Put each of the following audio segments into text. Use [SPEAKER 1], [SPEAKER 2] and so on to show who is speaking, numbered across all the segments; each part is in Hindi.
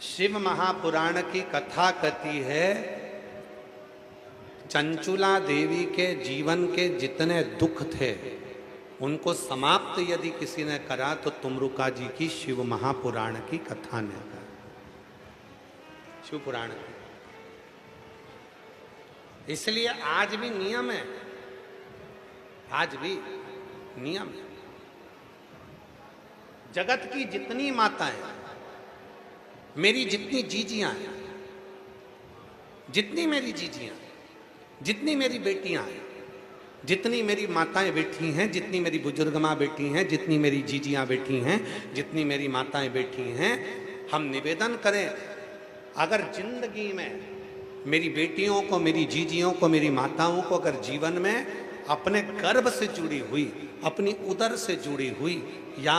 [SPEAKER 1] शिव महापुराण की कथा कहती है, चंचुला देवी के जीवन के जितने दुख थे उनको समाप्त यदि किसी ने करा तो तुमरुका जी की शिव महापुराण की कथा ने करा। शिव पुराण की इसलिए आज भी नियम है, आज भी नियम है। जगत की जितनी माताएं, मेरी जितनी जीजियां हैं, जितनी मेरी जीजियां, जितनी मेरी बेटियां हैं, जितनी मेरी माताएं बैठी हैं, जितनी मेरी बुजुर्ग माँ बैठी हैं, जितनी मेरी जीजियां बैठी हैं, जितनी मेरी माताएं बैठी हैं, हम निवेदन करें, अगर जिंदगी में मेरी बेटियों को, मेरी जीजियों को, मेरी माताओं को अगर जीवन में अपने गर्भ से जुड़ी हुई, अपनी उदर से जुड़ी हुई या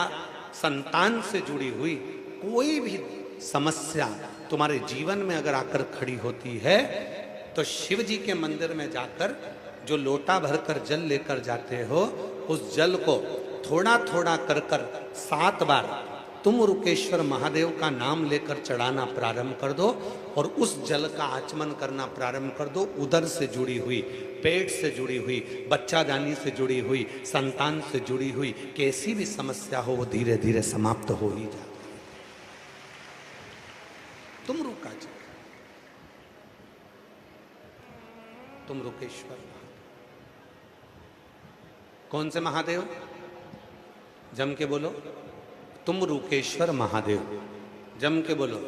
[SPEAKER 1] संतान से जुड़ी हुई कोई भी समस्या तुम्हारे जीवन में अगर आकर खड़ी होती है तो शिव जी के मंदिर में जाकर जो लोटा भरकर जल लेकर जाते हो, उस जल को थोड़ा थोड़ा कर 7 बार तुम रुकेश्वर महादेव का नाम लेकर चढ़ाना प्रारंभ कर दो और उस जल का आचमन करना प्रारंभ कर दो। उदर से जुड़ी हुई, पेट से जुड़ी हुई, बच्चा दानी से जुड़ी हुई, संतान से जुड़ी हुई कैसी भी समस्या हो वो धीरे धीरे समाप्त हो ही जाती है। तुम रुका जी, तुम रुकेश्वर। कौन से महादेव? जम के बोलो, तुम रुकेश्वर महादेव। जम के बोलो,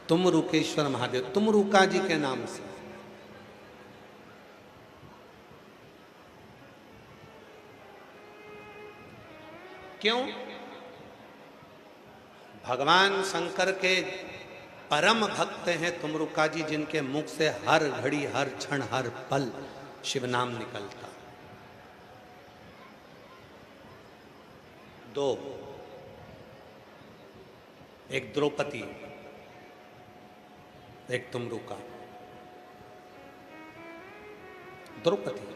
[SPEAKER 1] तुम रुकेश्वर महादेव। तुम रुका जी के नाम से। क्यों? भगवान शंकर के परम भक्त हैं तुमरुका जी, जिनके मुख से हर घड़ी, हर क्षण, हर पल शिव नाम निकलता। 2, एक द्रौपदी, एक तुमरुका। द्रौपदी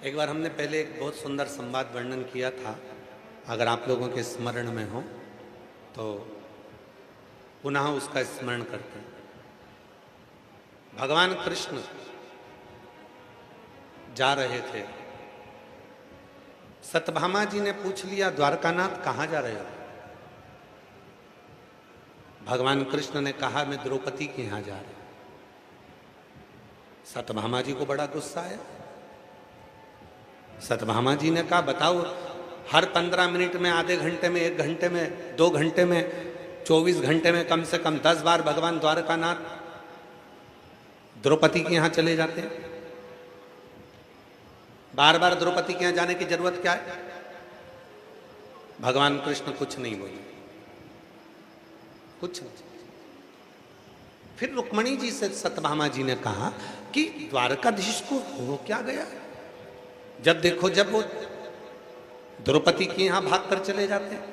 [SPEAKER 1] एक बार हमने पहले एक बहुत सुंदर संवाद वर्णन किया था, अगर आप लोगों के स्मरण में हो तो पुनः उसका स्मरण करते हैं। भगवान कृष्ण जा रहे थे, सत्यभामा जी ने पूछ लिया, द्वारकानाथ कहाँ जा रहे हो? भगवान कृष्ण ने कहा, मैं द्रौपदी के यहां जा रहा। सत्यभामा जी को बड़ा गुस्सा आया। सत्यभामा जी ने कहा, बताओ, हर 15 मिनट में, आधे घंटे में, 1 घंटे में, 2 घंटे में, 24 घंटे में कम से कम 10 बार भगवान द्वारकानाथ द्रौपदी के यहां चले जाते हैं। बार बार द्रौपदी के यहां जाने की जरूरत क्या है? भगवान कृष्ण कुछ नहीं बोले, कुछ नहीं। फिर रुक्मणी जी से सत्यभामा जी ने कहा कि द्वारकाधीश को हो क्या गया? जब देखो जब वो द्रौपदी के यहां भागकर चले जाते हैं।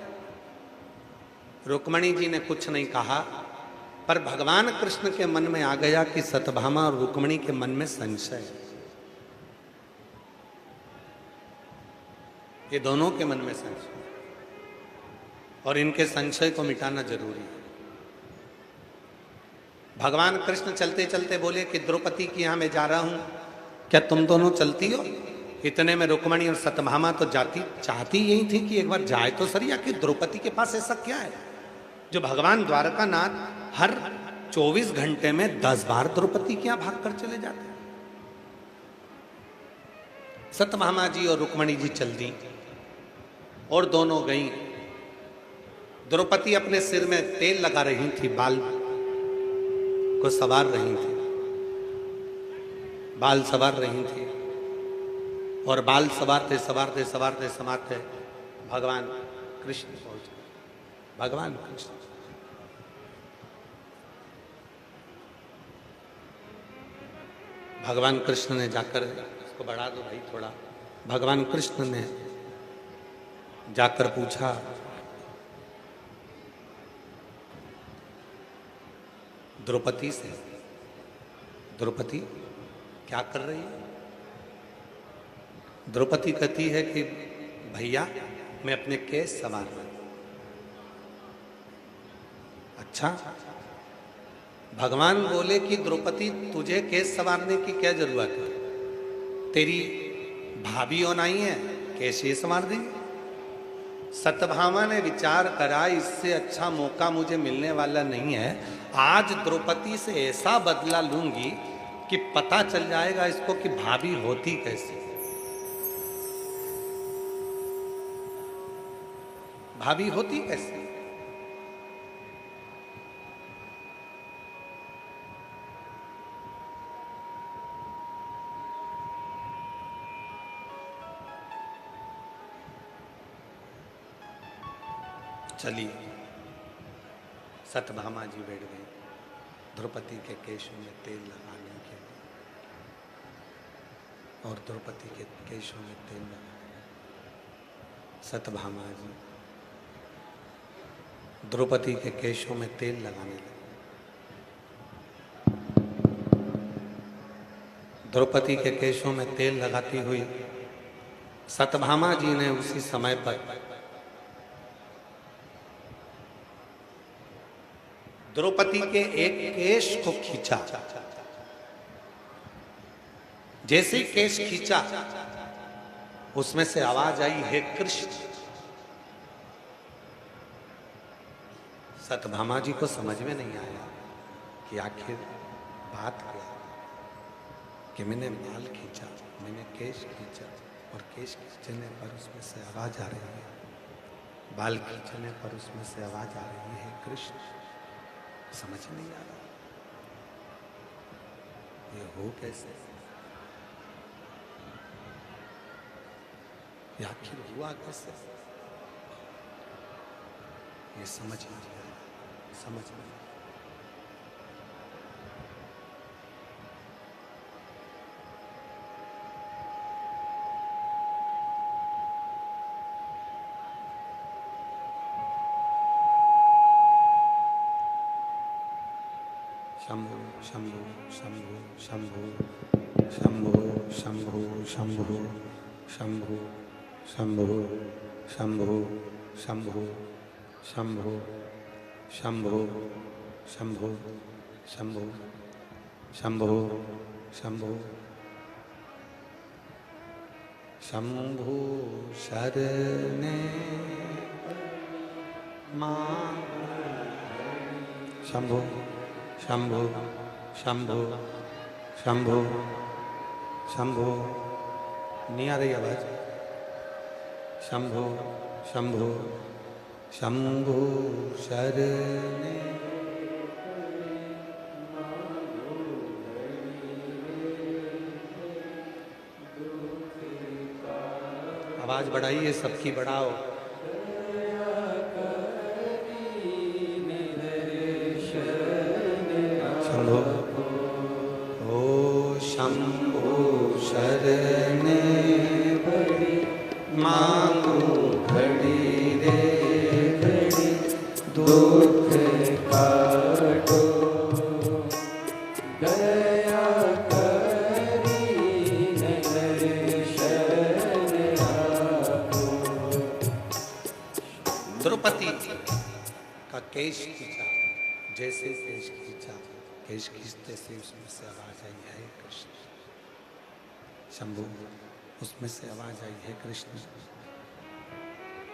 [SPEAKER 1] रुक्मणी जी ने कुछ नहीं कहा, पर भगवान कृष्ण के मन में आ गया कि सत्यभामा और रुक्मणी के मन में संशय है। ये दोनों के मन में संशय, और इनके संशय को मिटाना जरूरी है। भगवान कृष्ण चलते चलते बोले कि द्रौपदी के यहां मैं जा रहा हूं, क्या तुम दोनों चलती हो? इतने में रुक्मणी और सत्यभामा तो चाहती यही थी कि एक बार जाए तो सही, आखिर द्रौपदी के पास ऐसा क्या है जो भगवान द्वारकानाथ हर 24 घंटे में 10 बार द्रौपदी के यहां भागकर चले जाते हैं। सत्यभामा जी और रुक्मणी जी चल दी और दोनों गई। द्रौपदी अपने सिर में तेल लगा रही थी, बाल को संवार रही थी, बाल संवार रही थी, और बाल संवारते संवारते संवारते संवारते भगवान कृष्ण पहुंच गए। भगवान कृष्ण भगवान कृष्ण ने जाकर, इसको बढ़ा दो भाई थोड़ा। भगवान कृष्ण ने जाकर पूछा, द्रौपदी से, द्रौपदी क्या कर रही है? द्रौपदी कहती है कि भैया मैं अपने केस संवारना। अच्छा, भगवान बोले कि द्रौपदी तुझे केस संवारने की क्या जरूरत है, तेरी भाभी होना ही है, केस ये संवार देंगे। सत्यभामा ने विचार करा इससे अच्छा मौका मुझे मिलने वाला नहीं है, आज द्रौपदी से ऐसा बदला लूंगी कि पता चल जाएगा इसको कि भाभी होती कैसी, भाभी होती कैसी। चलिए, सत्यभामा जी बैठ गए द्रौपदी के केशों में तेल लगाने के लिए, और द्रौपदी के केशों में तेल लगाने, सत्यभामा जी द्रौपदी के केशों में तेल लगाने लगे। द्रौपदी के केशों में तेल लगाती हुई सत्यभामा जी ने उसी समय पर द्रौपदी के एक केश को खींचा। जैसे ही केश खींचा उसमें से आवाज आई, हे कृष्ण। सत्यभामा जी को समझ में नहीं आया कि आखिर बात क्या, कि मैंने बाल खींचा, मैंने केश खींचा, और केश खींचने पर उसमें से आवाज आ रही है, बाल खींचने पर उसमें से आवाज आ रही है, हे कृष्ण। समझ नहीं आ रहा ये हो कैसे, ये आखिर हुआ कैसे, ये समझ नहीं आ रहा, समझ नहीं। शंभु शंभु शंभु शंभु शंभु शंभु शंभु शंभु शंभु शंभु शंभु शंभु शंभु शंभु शंभु शंभु शंभु शंभु शरणे मां शंभु शंभु शंभु शंभु शंभु, नहीं आ रही आवाज, शंभु शंभु शंभु शरणे। आवाज बढ़ाइए, सबकी बढ़ाओ। शंभु ओ शंभु शरणे मांगू घड़ी रे घड़ी, दुख काटो दया करी दर्शन आपो। द्रौपदी का केश खींचा, जैसे केश खींचा, केश खींचते से उसमें से आवाज आई, है कृष्ण। शंभु, उसमें से आवाज आई, है कृष्ण।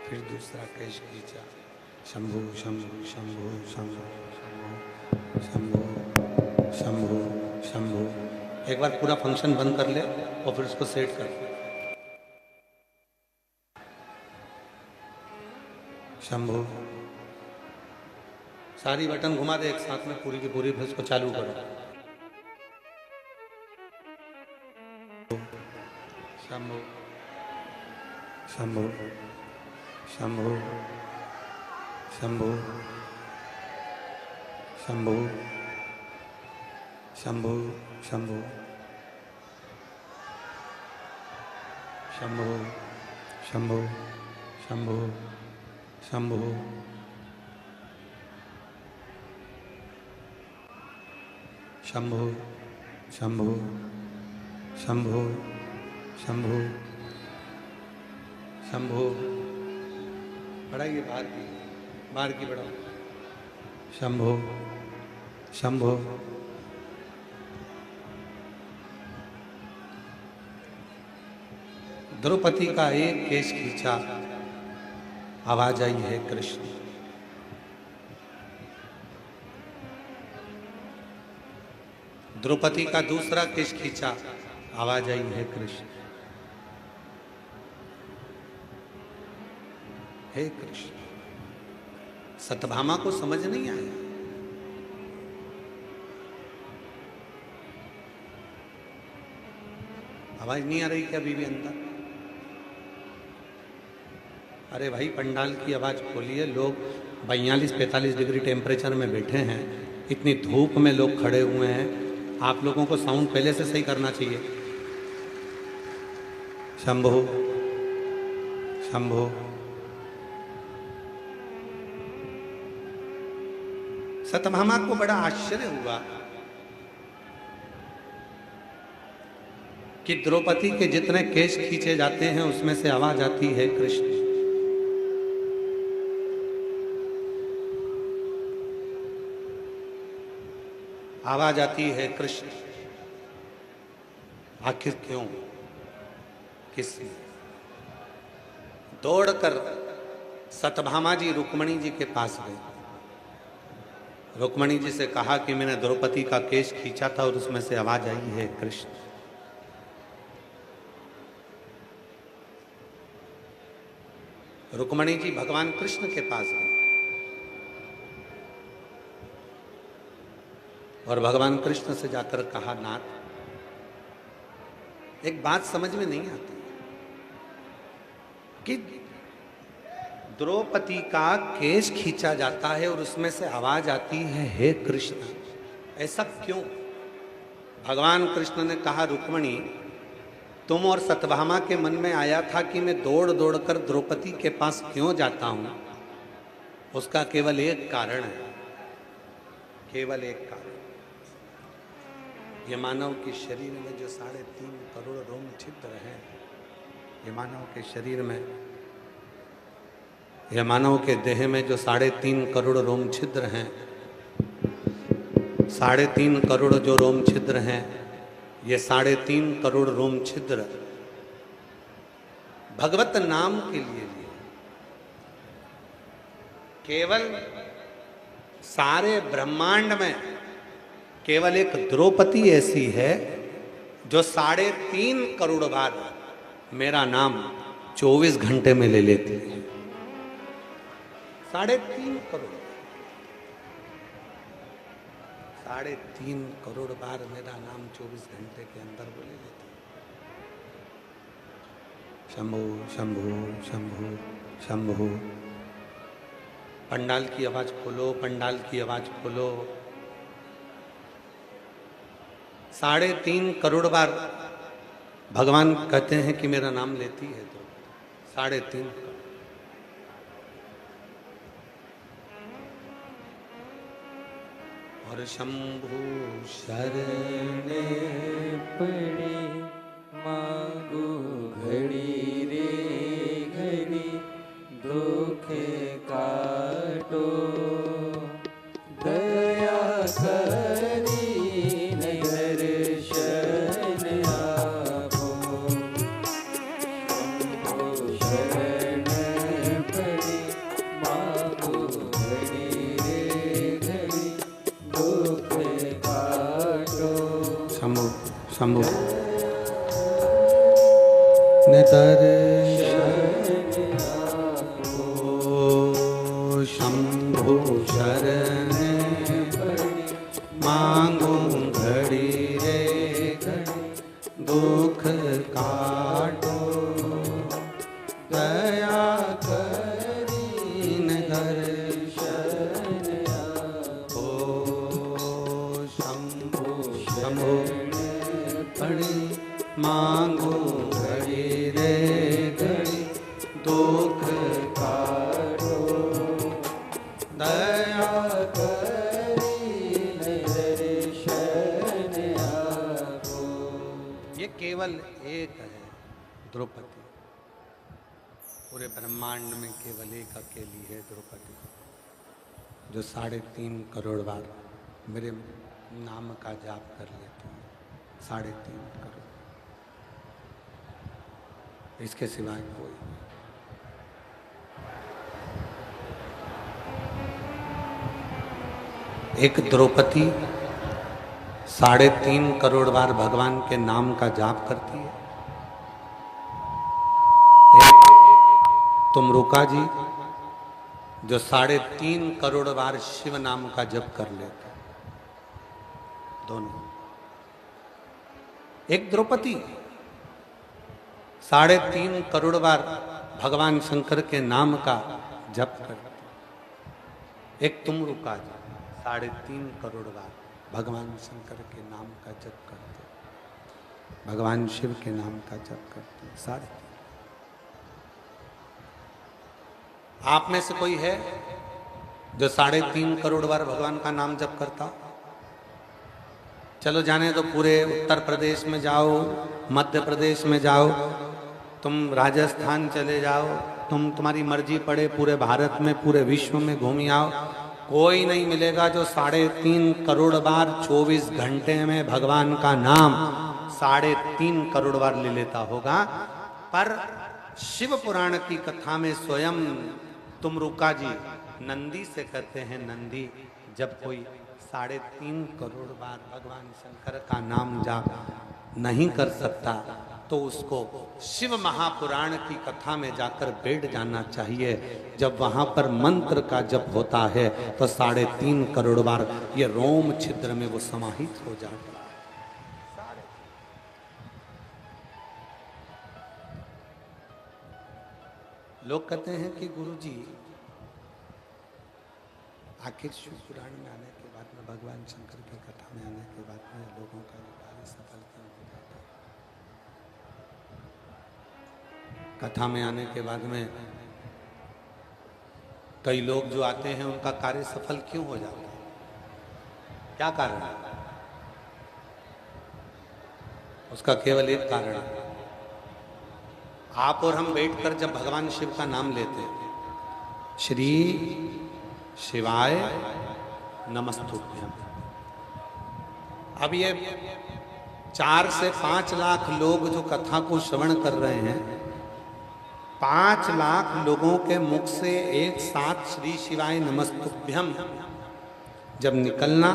[SPEAKER 1] फिर दूसरा केश खींचा, शंभु शंभु शंभु शंभु शंभु शंभु शंभु। एक बार पूरा फंक्शन बंद कर ले और फिर उसको सेट कर। शंभु, सारी बटन घुमा दे एक साथ में, पूरी की पूरी, फिर उसको चालू करो। शंभु शंभु शंभु शंभु शंभु शंभु शंभु शंभु शंभु शंभु शंभु शंभु शंभु शंभु शंभु शंभु बढ़ाइए बाहर की बढ़ाओ। शंभो शंभो। द्रौपदी का एक केश खींचा, आवाज आई है कृष्ण। द्रौपदी का दूसरा केश खींचा, आवाज आई है कृष्ण। हे कृष्ण। सत्यभामा को समझ नहीं आया। आवाज नहीं आ रही क्या अभी भी अंदर? अरे भाई पंडाल की आवाज खोलिए। लोग 42-45 डिग्री टेम्परेचर में बैठे हैं, इतनी धूप में लोग खड़े हुए हैं। आप लोगों को साउंड पहले से सही करना चाहिए। शंभो शंभो। सत्यभामा को बड़ा आश्चर्य हुआ कि द्रौपदी के जितने केश खींचे जाते हैं उसमें से आवाज आती है कृष्ण। आवाज आती है कृष्ण। आखिर क्यों? किसने? दौड़कर सत्यभामा जी रुक्मणी जी के पास गए। रुक्मणी जी से कहा कि मैंने द्रौपदी का केश खींचा था और उसमें से आवाज आई है कृष्ण। रुक्मणी जी भगवान कृष्ण के पास गए और भगवान कृष्ण से जाकर कहा, नाथ एक बात समझ में नहीं आती कि द्रौपदी का केश खींचा जाता है और उसमें से आवाज आती है हे कृष्ण, ऐसा क्यों? भगवान कृष्ण ने कहा, रुक्मणी तुम और सत्यभामा के मन में आया था कि मैं दौड़ दौड़ कर द्रौपदी के पास क्यों जाता हूं, उसका केवल एक कारण है, केवल एक कारण। ये मानव के शरीर में जो 3.5 करोड़ रोम छिद्र हैं, ये मानव के शरीर में, ये मानव के देह में जो 3.5 करोड़ रोम छिद्र हैं, 3.5 करोड़ जो रोम छिद्र हैं, ये 3.5 करोड़ रोम छिद्र भगवत नाम के लिए केवल सारे ब्रह्मांड में केवल एक द्रौपदी ऐसी है जो 3.5 करोड़ बार मेरा नाम 24 घंटे में ले लेती है। 3.5 करोड़, 3.5 करोड़ बार मेरा नाम 24 घंटे के अंदर वो ले लेती है। शंभो शंभो शंभो शंभो। पंडाल की आवाज खोलो, पंडाल की आवाज खोलो। 3.5 करोड़ बार भगवान कहते हैं कि मेरा नाम लेती है, तो 3.5 और शंभु
[SPEAKER 2] शरण पड़े मांगो घड़ी रे घड़ी, दुख काटो दया करी दर्शन आपो। शरण पड़े मांगो घड़ी रे घड़ी, दुख काटो।
[SPEAKER 1] शंभु शंभु दर्शन आपो। शंभु शरण मांगो घड़ी रे घड़ी, दुख काटो दया करीन दर्शन आपो। शंभु शंभु पड़ी मांगो घड़ी रे घड़ी, दुख काटो दया करीन दर्शन आपो। ये केवल एक है द्रौपदी, पूरे ब्रह्मांड में केवल एक अकेली है द्रौपदी, जो 3.5 करोड़ बार मेरे नाम का जाप कर लेती है। 3.5 करोड़, इसके सिवाय कोई नहीं। एक द्रौपदी 3.5 करोड़ बार भगवान के नाम का जाप करती है। एक तुमरुका जी जो 3.5 करोड़ बार शिव नाम का जप कर लेते, दोनों। एक द्रौपदी 3.5 करोड़ बार भगवान शंकर के नाम का जप करते। एक तुमरुका जी 3.5 करोड़ बार भगवान शंकर के नाम का जप करते, भगवान शिव के नाम का जप करते। 3.5। आप में से कोई है जो 3.5 करोड़ बार भगवान का नाम जप करता? चलो जाने तो पूरे उत्तर प्रदेश में जाओ, मध्य प्रदेश में जाओ, तुम राजस्थान चले जाओ, तुम्हारी मर्जी पड़े, पूरे भारत में, पूरे विश्व में घूमी आओ, कोई नहीं मिलेगा जो 3.5 करोड़ बार 24 घंटे में भगवान का नाम 3.5 करोड़ बार ले लेता होगा। पर शिव पुराण की कथा में स्वयं तुमरुका जी नंदी से कहते हैं, नंदी जब कोई 3.5 करोड़ बार भगवान शंकर का नाम जाप नहीं कर सकता तो उसको शिव महापुराण की कथा में जाकर बैठ जाना चाहिए। जब वहां पर मंत्र का जप होता है तो 3.5 करोड़ बार ये रोम छिद्र में वो समाहित हो जाता है। लोग कहते हैं कि गुरुजी आखिर शिव पुराण में आने के बाद में, भगवान शंकर की कथा में आने के बाद में लोगों का कार्य सफल क्यों हो जाता है? कथा में आने के बाद में कई लोग जो आते हैं उनका कार्य सफल क्यों हो जाता है? क्या कारण है? उसका केवल एक कारण है। आप और हम बैठकर जब भगवान शिव का नाम लेते हैं, श्री शिवाय नमस्तुभ्यम, अब ये 4 से 5 लाख लोग जो कथा को श्रवण कर रहे हैं, 5 लाख लोगों के मुख से एक साथ श्री शिवाय नमस्तुभ्यम जब निकलना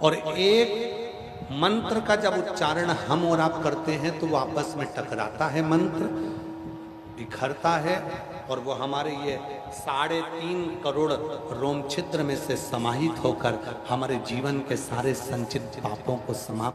[SPEAKER 1] और एक मंत्र का जब उच्चारण हम और आप करते हैं तो वो आपस में टकराता है, मंत्र बिखरता है और वो हमारे ये 3.5 करोड़ रोम छिद्र में से समाहित होकर हमारे जीवन के सारे संचित पापों को समाप्त